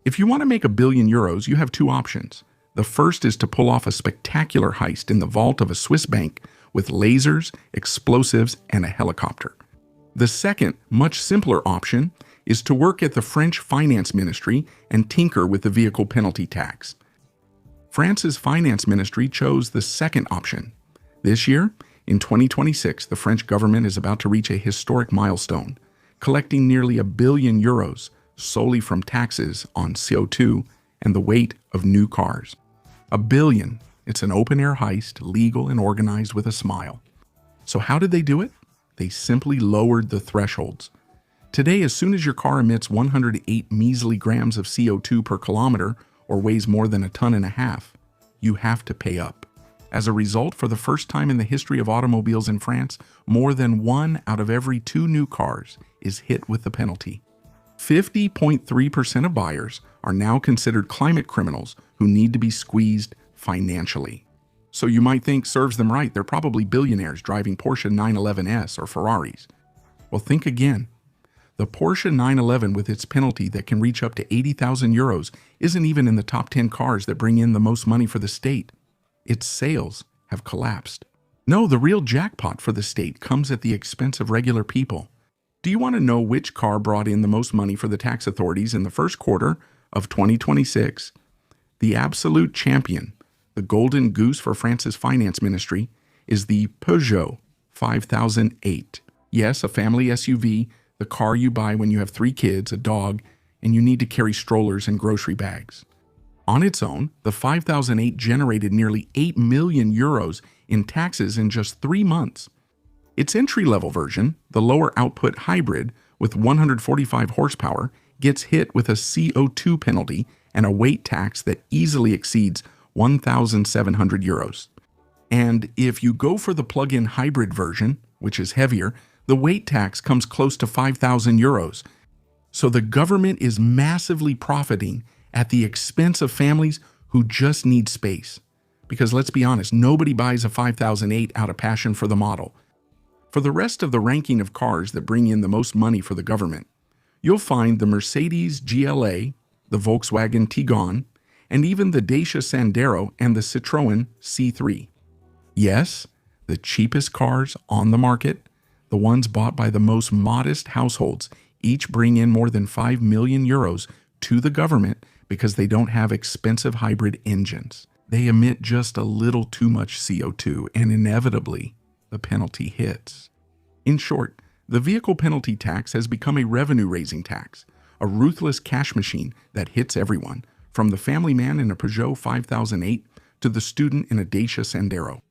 If you want to make €1 billion, you have two options. The first is to pull off a spectacular heist in the vault of a Swiss bank with lasers, explosives, and a helicopter. The second, much simpler option is to work at the French Finance Ministry and tinker with the vehicle penalty tax. France's Finance Ministry chose the second option. This year, in 2026, the French government is about to reach a historic milestone, collecting nearly €1 billion solely from taxes on CO2 and the weight of new cars. $1 billion. It's an open-air heist, legal and organized with a smile. So how did they do it? They simply lowered the thresholds. Today, as soon as your car emits 108 measly grams of CO2 per kilometer or weighs more than 1.5 tons, you have to pay up. As a result, for the first time in the history of automobiles in France, more than 1 out of every 2 new cars is hit with the penalty. 50.3% of buyers are now considered climate criminals who need to be squeezed financially. So you might think serves them right, they're probably billionaires driving Porsche 911s or Ferraris. Well, think again. The Porsche 911 with its penalty that can reach up to €80,000 isn't even in the top 10 cars that bring in the most money for the state. Its sales have collapsed. No, the real jackpot for the state comes at the expense of regular people. Do you want to know which car brought in the most money for the tax authorities in the first quarter of 2026? The absolute champion, the golden goose for France's finance ministry, is the Peugeot 5008. Yes, a family SUV, the car you buy when you have 3 kids, a dog, and you need to carry strollers and grocery bags. On its own, the 5008 generated nearly €8 million in taxes in just 3 months. Its entry-level version, the lower-output hybrid with 145 horsepower, gets hit with a CO2 penalty and a weight tax that easily exceeds €1,700. And if you go for the plug-in hybrid version, which is heavier, the weight tax comes close to €5,000. So the government is massively profiting at the expense of families who just need space. Because let's be honest, nobody buys a 5008 out of passion for the model. For the rest of the ranking of cars that bring in the most money for the government, you'll find the Mercedes GLA, the Volkswagen Tiguan, and even the Dacia Sandero and the Citroën C3. Yes, the cheapest cars on the market, the ones bought by the most modest households, each bring in more than €5 million to the government because they don't have expensive hybrid engines. They emit just a little too much CO2, and inevitably, the penalty hits. In short, the vehicle penalty tax has become a revenue-raising tax, a ruthless cash machine that hits everyone, from the family man in a Peugeot 5008 to the student in a Dacia Sandero.